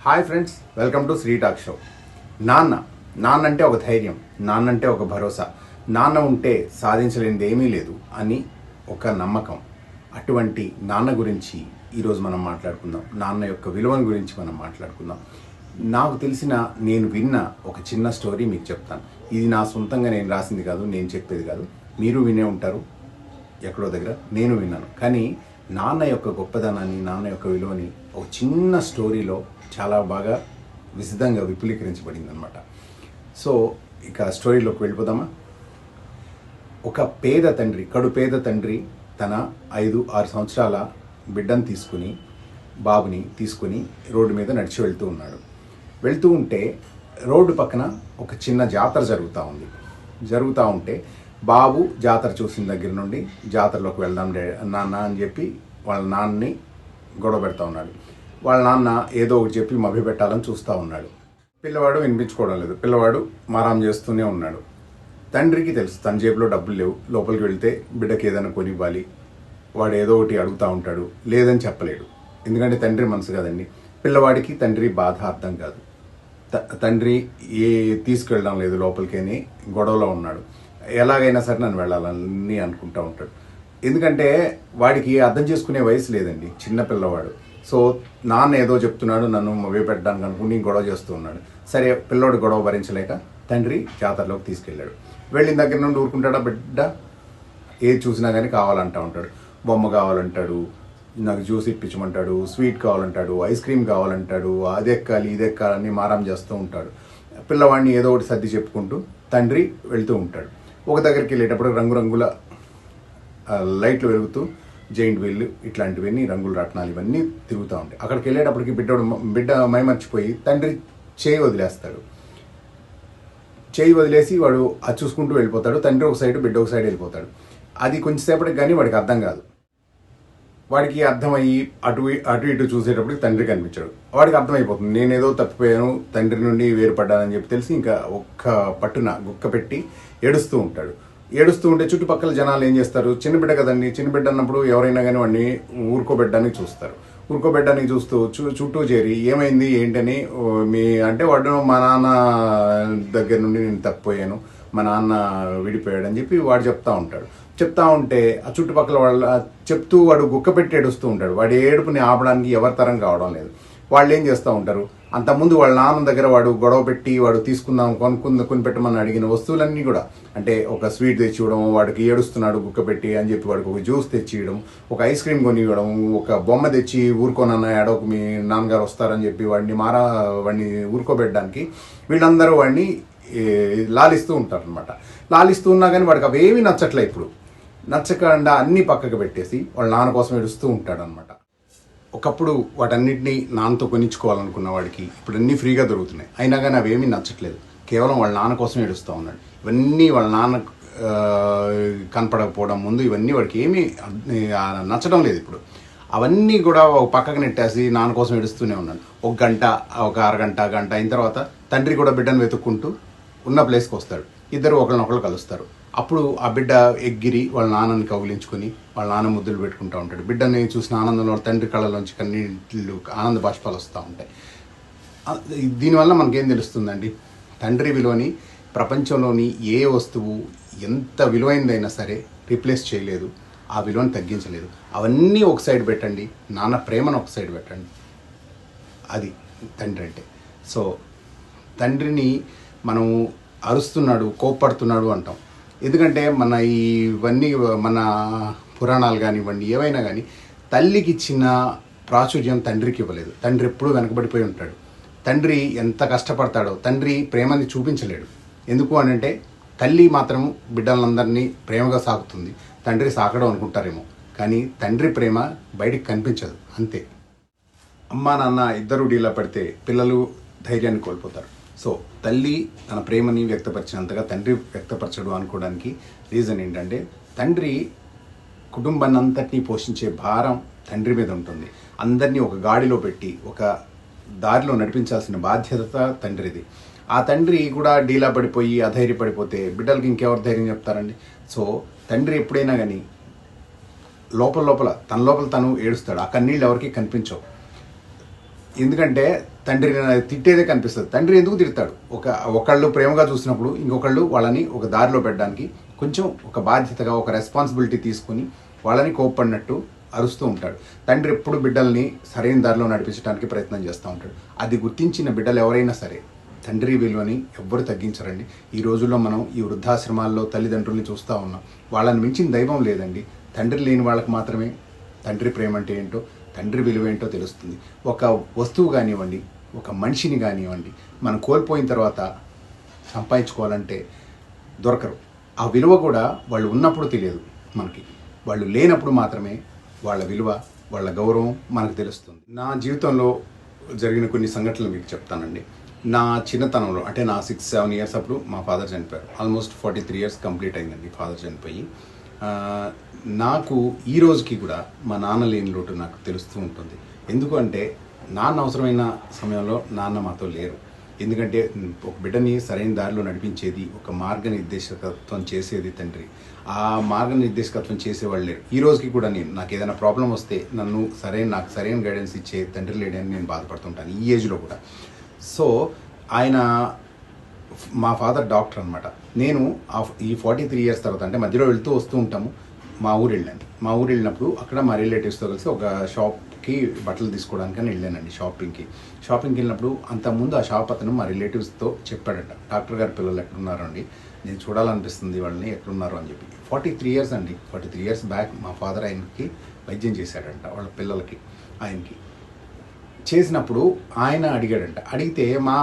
Hi friends, welcome to Sri talk show. నాన్న అంటే ఒక ధైర్యం, నాన్న అంటే ఒక భరోసా, నాన్న ఉంటే సాధించలేనిది ఏమీ లేదు అని ఒక నమ్మకం. అటువంటి నాన్న గురించి ఈరోజు మనం మాట్లాడుకుందాం. నాన్న యొక్క విలువల గురించి మనం మాట్లాడుకుందాం. నాకు తెలిసిన, నేను విన్న ఒక చిన్న స్టోరీ మీకు చెప్తాను. ఇది నా సొంతంగా నేను రాసింది కాదు, నేను చెప్పేది కాదు. మీరు వినే ఉంటారు ఎక్కడో దగ్గర, నేను విన్నాను. కానీ నాన్న యొక్క గొప్పదనాన్ని, నాన్న యొక్క విలువని ఒక చిన్న స్టోరీలో చాలా బాగా విశదంగా విపులీకరించబడింది అనమాట. సో ఇక స్టోరీలోకి వెళ్ళిపోదామా. ఒక పేద తండ్రి, కడుపేద తండ్రి తన 5-6 సంవత్సరాల బిడ్డను తీసుకుని, బాబుని తీసుకుని రోడ్డు మీద నడిచి వెళ్తూ ఉంటే రోడ్డు పక్కన ఒక చిన్న జాతర జరుగుతూ ఉంటే బాబు జాతర చూసిన దగ్గర నుండి జాతరలోకి వెళ్దాం నాన్న అని చెప్పి వాళ్ళ నాన్నని గొడవ పెడతా ఉన్నాడు. వాళ్ళ నాన్న ఏదో ఒకటి చెప్పి మభ్యపెట్టాలని చూస్తూ ఉన్నాడు. పిల్లవాడు వినిపించుకోవడం లేదు. పిల్లవాడు మారాం చేస్తూనే ఉన్నాడు. తండ్రికి తెలుసు తన జేబులో డబ్బులు లేవు, లోపలికి వెళ్తే బిడ్డకి ఏదైనా కొనివ్వాలి. వాడు ఏదో ఒకటి అడుగుతూ ఉంటాడు, లేదని చెప్పలేడు. ఎందుకంటే తండ్రి మనసు కదండి. పిల్లవాడికి తండ్రి బాధ అర్థం కాదు. తండ్రి తీసుకెళ్ళడం లేదు లోపలికి అని గొడవలో ఉన్నాడు. ఎలాగైనా సరే నన్ను వెళ్ళాలని అనుకుంటూ ఉంటాడు. ఎందుకంటే వాడికి అర్థం చేసుకునే వయసు లేదండి, చిన్న పిల్లవాడు. సో నాన్న ఏదో చెప్తున్నాడు, నన్ను పెట్టడానికి అనుకుని గొడవ చేస్తూ ఉన్నాడు. సరే, పిల్లోడు గొడవ భరించలేక తండ్రి జాతరలోకి తీసుకెళ్ళాడు. వెళ్ళిన దగ్గర నుండి ఊరుకుంటాడా బిడ్డ? ఏది చూసినా కానీ కావాలంటూ ఉంటాడు. బొమ్మ కావాలంటాడు, నాకు జ్యూస్ ఇప్పించమంటాడు, స్వీట్ కావాలంటాడు, ఐస్ క్రీమ్ కావాలంటాడు, అది ఎక్కాలి ఇది ఎక్కాలని మారం చేస్తూ ఉంటాడు. పిల్లవాడిని ఏదో ఒకటి సర్ది చెప్పుకుంటూ తండ్రి వెళ్తూ ఉంటాడు. ఒక దగ్గరికి వెళ్ళేటప్పుడు రంగురంగుల లైట్లు వెలుగుతూ జైంట్ వీల్ ఇట్లాంటివన్నీ, రంగుల రత్నాలు ఇవన్నీ తిరుగుతూ ఉంటాయి. అక్కడికి వెళ్ళేటప్పటికి బిడ్డ మైమర్చిపోయి తండ్రి చేయి వదిలేసి వాడు అది చూసుకుంటూ వెళ్ళిపోతాడు. తండ్రి ఒక సైడ్, బిడ్డ ఒక సైడ్ వెళ్ళిపోతాడు. అది కొంచెంసేపటికి కానీ వాడికి అర్థం కాదు. వాడికి అర్థమయ్యి అటు ఇటు చూసేటప్పటికి తండ్రి కనిపించాడు. వాడికి అర్థమైపోతుంది, నేనేదో తప్పిపోయాను, తండ్రి నుండి వేరుపడ్డానని చెప్పి తెలిసి ఇంకా ఒక్క పట్టున గుక్క పెట్టి ఏడుస్తూ ఉంటే చుట్టుపక్కల జనాలు ఏం చేస్తారు, చిన్న బిడ్డ కదండి, చిన్న బిడ్డ అన్నప్పుడు ఎవరైనా కానీ వాడిని ఊరుకోబెట్టడానికి చూస్తారు. ఊరుకోబెట్టడానికి చూస్తూ చుట్టూ చేరి ఏమైంది ఏంటని అంటే వాడు మా నాన్న దగ్గర నుండి నేను తప్పిపోయాను, మా నాన్న విడిపోయాడు అని చెప్పి వాడు చెప్తా ఉంటే ఆ చుట్టుపక్కల వాళ్ళ చెప్తూ వాడు గుక్క పెట్టి ఏడుస్తూ ఉంటాడు. వాడి ఏడుపుని ఆపడానికి ఎవరి తరం కావడం లేదు. వాళ్ళు ఏం చేస్తూ ఉంటారు, అంతకుముందు వాళ్ళ నాన్న దగ్గర వాడు గొడవ పెట్టి వాడు తీసుకుందాం కొనిపెట్టమని అడిగిన వస్తువులన్నీ కూడా, అంటే ఒక స్వీట్ తెచ్చివ్వడం, వాడికి ఏడుస్తున్నాడు గుక్క పెట్టి అని చెప్పి వాడికి ఒక జ్యూస్ తెచ్చివ్వడం, ఒక ఐస్ క్రీమ్ కొనివ్వడం, ఒక బొమ్మ తెచ్చి ఊరుకోనన్న ఏడోకు మీ నాన్నగారు వస్తారని చెప్పి వాడిని ఊరుకోబెట్టడానికి వీళ్ళందరూ వాడిని లాలిస్తూ ఉంటారనమాట. లాలిస్తూ ఉన్నా కానీ వాడికి అవేమీ నచ్చట్లే. ఇప్పుడు నచ్చకుండా అన్నీ పక్కకు పెట్టేసి వాళ్ళ నాన్న కోసం ఏడుస్తూ ఉంటాడనమాట. ఒకప్పుడు వాటన్నిటినీ నాన్నతో కొనిచ్చుకోవాలనుకున్న వాడికి ఇప్పుడు అన్నీ ఫ్రీగా దొరుకుతున్నాయి. అయినా కానీ అవేమీ నచ్చట్లేదు. కేవలం వాళ్ళ నాన్న కోసం ఏడుస్తూ ఉన్నాడు. ఇవన్నీ వాళ్ళ నాన్న కనపడకపోవడం ముందు ఇవన్నీ వాడికి ఏమీ నచ్చడం లేదు. ఇప్పుడు అవన్నీ కూడా ఒక పక్కకు నెట్టేసి నాన్న కోసం ఏడుస్తూనే ఉన్నాడు. ఒక గంట, ఒక అరగంట, గంట అయిన తర్వాత తండ్రి కూడా బిడ్డను వెతుక్కుంటూ ఉన్న ప్లేస్కి వస్తాడు. ఇద్దరు ఒకరినొకరు కలుస్తారు. అప్పుడు ఆ బిడ్డ ఎగ్గిరి వాళ్ళ నాన్నని కౌగిలించుకొని వాళ్ళ నాన్న ముద్దులు పెట్టుకుంటూ ఉంటాడు. బిడ్డని చూసిన ఆనందంలో తండ్రి కళ్ళలోంచి కన్నీళ్ళు, ఆనంద బాష్పాలు వస్తూ ఉంటాయి. దీనివల్ల మనకేం తెలుస్తుందండి, తండ్రి విలువని ప్రపంచంలోని ఏ వస్తువు ఎంత విలువైందైనా సరే రీప్లేస్ చేయలేదు, ఆ విలువను తగ్గించలేదు. అవన్నీ ఒక సైడ్ పెట్టండి, నాన్న ప్రేమను ఒక సైడ్ పెట్టండి. అది తండ్రి అంటే. సో తండ్రిని మనం అరుస్తున్నాడు, కోప్పడుతున్నాడు అంటాం. ఎందుకంటే ఇవన్నీ మన పురాణాలు కానివ్వండి, ఏవైనా కానీ తల్లికి ఇచ్చిన ప్రాచుర్యం తండ్రికి ఇవ్వలేదు. తండ్రి ఎప్పుడూ వెనకబడిపోయి ఉంటాడు. తండ్రి ఎంత కష్టపడతాడో తండ్రి ప్రేమని చూపించలేడు. ఎందుకు అనంటే తల్లి మాత్రం బిడ్డలందరినీ ప్రేమగా సాకుతుంది, తండ్రి సాకడం అనుకుంటారేమో. కానీ తండ్రి ప్రేమ బయటికి కనిపించదు, అంతే. అమ్మా నాన్న ఇద్దరు డీలా పడితే పిల్లలు ధైర్యాన్ని కోల్పోతారు. సో తల్లి తన ప్రేమని వ్యక్తపరిచినంతగా తండ్రి వ్యక్తపరచడు అనుకోవడానికి రీజన్ ఏంటంటే, తండ్రి కుటుంబాన్ని అంతటినీ పోషించే భారం తండ్రి మీద ఉంటుంది. అందరినీ ఒక గాడిలో పెట్టి ఒక దారిలో నడిపించాల్సిన బాధ్యత తండ్రిది. ఆ తండ్రి కూడా డీలా పడిపోయి అధైర్యపడిపోతే బిడ్డలకి ఇంకెవరు ధైర్యం చెప్తారండి? సో తండ్రి ఎప్పుడైనా కానీ తన లోపల తను ఏడుస్తాడు. ఆ కన్నీళ్ళు ఎవరికి కనిపించవు. ఎందుకంటే తండ్రిని తిట్టేదే కనిపిస్తుంది. తండ్రి ఎందుకు తిడతాడు? ఒకళ్ళు ప్రేమగా చూసినప్పుడు ఇంకొకళ్ళు వాళ్ళని ఒక దారిలో పెట్టడానికి కొంచెం ఒక బాధ్యతగా ఒక రెస్పాన్సిబిలిటీ తీసుకుని వాళ్ళని కోప్పడినట్టు అరుస్తూ ఉంటాడు. తండ్రి ఎప్పుడు బిడ్డల్ని సరైన దారిలో నడిపించడానికి ప్రయత్నం చేస్తూ ఉంటాడు. అది గుర్తించిన బిడ్డలు ఎవరైనా సరే తండ్రి విలువని ఎవ్వరు తగ్గించరండి. ఈ రోజుల్లో మనం ఈ వృద్ధాశ్రమాల్లో తల్లిదండ్రుల్ని చూస్తూ ఉన్నాం. వాళ్ళని మించిన దైవం లేదండి. తండ్రి లేని వాళ్ళకి మాత్రమే తండ్రి ప్రేమ అంటే ఏంటో, తండ్రి విలువ ఏంటో తెలుస్తుంది. ఒక వస్తువు కానివ్వండి, ఒక మనిషిని కానివ్వండి, మనం కోల్పోయిన తర్వాత సంపాదించుకోవాలంటే దొరకరు. ఆ విలువ కూడా వాళ్ళు ఉన్నప్పుడు తెలియదు మనకి. వాళ్ళు లేనప్పుడు మాత్రమే వాళ్ళ విలువ, వాళ్ళ గౌరవం మనకు తెలుస్తుంది. నా జీవితంలో జరిగిన కొన్ని సంఘటనలు మీకు చెప్తానండి. నా చిన్నతనంలో అంటే నా 6-7 ఇయర్స్ అప్పుడు మా ఫాదర్ చనిపోయారు. ఆల్మోస్ట్ 43 ఇయర్స్ కంప్లీట్ అయిందండి ఫాదర్ చనిపోయి. నాకు ఈ రోజుకి కూడా మా నాన్న లేని లోటు నాకు తెలుస్తూ ఉంటుంది. ఎందుకు అంటే నాన్న అవసరమైన సమయంలో నాన్న మాతో లేరు. ఎందుకంటే ఒక బిడ్డని సరైన దారిలో నడిపించేది, ఒక మార్గనిర్దేశకత్వం చేసేది తండ్రి. ఆ మార్గనిర్దేశకత్వం చేసేవాళ్ళు లేరు. ఈ రోజుకి కూడా నాకు ఏదైనా ప్రాబ్లం వస్తే నాకు సరైన గైడెన్స్ ఇచ్చే తండ్రి లేడని నేను బాధపడుతుంటాను ఈ ఏజ్లో కూడా. సో ఆయన మా ఫాదర్ డాక్టర్ అనమాట. నేను ఈ 43 ఇయర్స్ తర్వాత అంటే మధ్యలో వెళ్తూ వస్తూ ఉంటాము. మా ఊరు వెళ్ళాను. మా ఊరు వెళ్ళినప్పుడు అక్కడ మా రిలేటివ్స్తో కలిసి ఒక షాప్కి బట్టలు తీసుకోవడానికని వెళ్ళానండి. షాపింగ్కి వెళ్ళినప్పుడు అంతకుముందు ఆ షాప్ అతను మా రిలేటివ్స్తో చెప్పాడట, డాక్టర్ గారి పిల్లలు ఎక్కడున్నారో అండి, నేను చూడాలనిపిస్తుంది వాళ్ళని, ఎక్కడున్నారో అని చెప్పి. 43 ఇయర్స్ అండి. 43 ఇయర్స్ బ్యాక్ మా ఫాదర్ ఆయనకి వైద్యం చేశాడంట, వాళ్ళ పిల్లలకి. ఆయనకి చేసినప్పుడు ఆయన అడిగాడంట. అడిగితే మా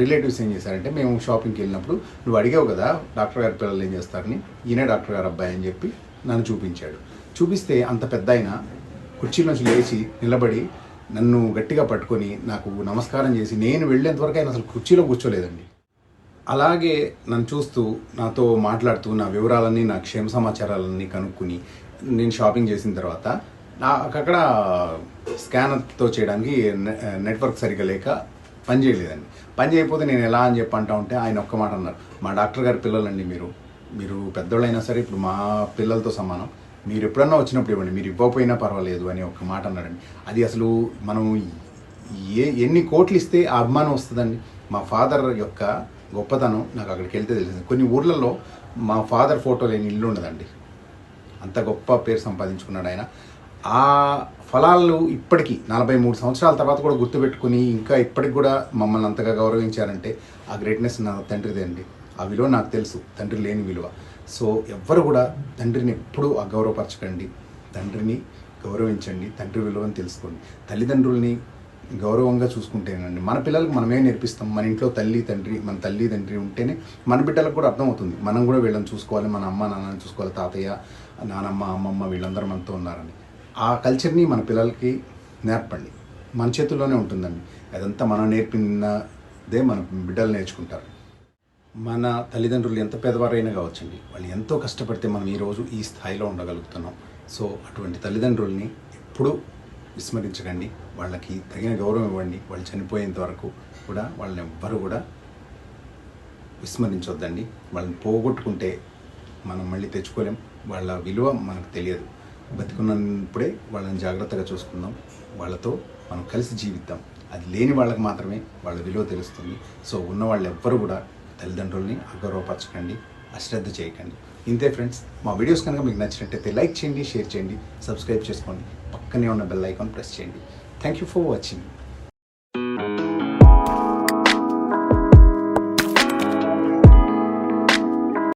రిలేటివ్స్ ఏం చేశారంటే, మేము షాపింగ్కి వెళ్ళినప్పుడు నువ్వు అడిగావు కదా డాక్టర్ గారి పిల్లలు ఏం చేస్తారని, ఈయనే డాక్టర్ గారు అబ్బాయి అని చెప్పి నన్ను చూపించాడు. చూపిస్తే అంత పెద్ద ఆయన కుర్చీలోంచి లేచి నిలబడి నన్ను గట్టిగా పట్టుకొని నాకు నమస్కారం చేసి, నేను వెళ్ళేంతవరకు ఆయన అసలు కుర్చీలో కూర్చోలేదండి. అలాగే నన్ను చూస్తూ నాతో మాట్లాడుతూ నా వివరాలన్నీ, నా క్షేమ సమాచారాలన్నీ కనుక్కుని నేను షాపింగ్ చేసిన తర్వాత అక్కడ స్కానర్తో చేయడానికి నెట్వర్క్ సరిగ్గా లేక పని చేయలేదండి. పని చేయకపోతే నేను ఎలా అని చెప్పి అంటా ఉంటే ఆయన ఒక్క మాట అన్నారు, మా డాక్టర్ గారి పిల్లలండి మీరు పెద్దోళ్ళైనా సరే ఇప్పుడు మా పిల్లలతో సమానం, మీరు ఎప్పుడన్నా వచ్చినప్పుడు ఇవ్వండి, మీరు ఇవ్వకపోయినా పర్వాలేదు అని ఒక్క మాట అన్నాడండి. అది అసలు మనం ఎన్ని కోట్లు ఇస్తే ఆ అభిమానం వస్తుందండి. మా ఫాదర్ యొక్క గొప్పతనం నాకు అక్కడికి వెళ్తే తెలిసింది. కొన్ని ఊర్లలో మా ఫాదర్ ఫోటో లేని ఇల్లు ఉండదండి. అంత గొప్ప పేరు సంపాదించుకున్నాడు ఆయన. ఆ ఫలాలు ఇప్పటికీ 43 సంవత్సరాల తర్వాత కూడా గుర్తుపెట్టుకుని ఇంకా ఇప్పటికి కూడా మమ్మల్ని అంతగా గౌరవించారంటే ఆ గ్రేట్నెస్ నా తండ్రిదే అండి. ఆ విలువ నాకు తెలుసు, తండ్రి లేని విలువ. సో ఎవ్వరు కూడా తండ్రిని ఎప్పుడూ అగౌరవపరచకండి, తండ్రిని గౌరవించండి, తండ్రి విలువని తెలుసుకోండి. తల్లిదండ్రుల్ని గౌరవంగా చూసుకుంటేనండి మన పిల్లలకు మనమే నేర్పిస్తాం. మన ఇంట్లో మన తల్లి తండ్రి ఉంటేనే మన బిడ్డలకు కూడా అర్థమవుతుంది, మనం కూడా వీళ్ళని చూసుకోవాలి, మన అమ్మ నాన్నని చూసుకోవాలి, తాతయ్య నానమ్మ అమ్మమ్మ వీళ్ళందరూ మనతో ఉన్నారని. ఆ కల్చర్ని మన పిల్లలకి నేర్పండి. మన చేతుల్లోనే ఉంటుందండి. అదంతా మనం నేర్పినదే మన బిడ్డలు నేర్చుకుంటారు. మన తల్లిదండ్రులు ఎంత పేదవారైనా కావచ్చండి, వాళ్ళు ఎంతో కష్టపడితే మనం ఈరోజు ఈ స్థాయిలో ఉండగలుగుతున్నాం. సో అటువంటి తల్లిదండ్రుల్ని ఎప్పుడూ విస్మరించకండి, వాళ్ళకి తగిన గౌరవం ఇవ్వండి. వాళ్ళు చనిపోయేంత వరకు కూడా వాళ్ళని ఎవ్వరు కూడా విస్మరించొద్దండి. వాళ్ళని పోగొట్టుకుంటే మనం మళ్ళీ తెచ్చుకోలేం. వాళ్ళ విలువ మనకు తెలియదు. బతికున్నప్పుడే వాళ్ళని జాగ్రత్తగా చూసుకుందాం, వాళ్ళతో మనం కలిసి జీవిద్దాం. అది లేని వాళ్ళకి మాత్రమే వాళ్ళ విలువ తెలుస్తుంది. సో ఉన్న వాళ్ళు ఎవ్వరు కూడా తల్లిదండ్రుల్ని అగౌరవపరచకండి, అశ్రద్ధ చేయకండి. ఇంతే ఫ్రెండ్స్. మా వీడియోస్ కనుక మీకు నచ్చినట్టయితే లైక్ చేయండి, షేర్ చేయండి, సబ్స్క్రైబ్ చేసుకోండి, పక్కనే ఉన్న బెల్ ఐకాన్ ప్రెస్ చేయండి. Thank you for watching.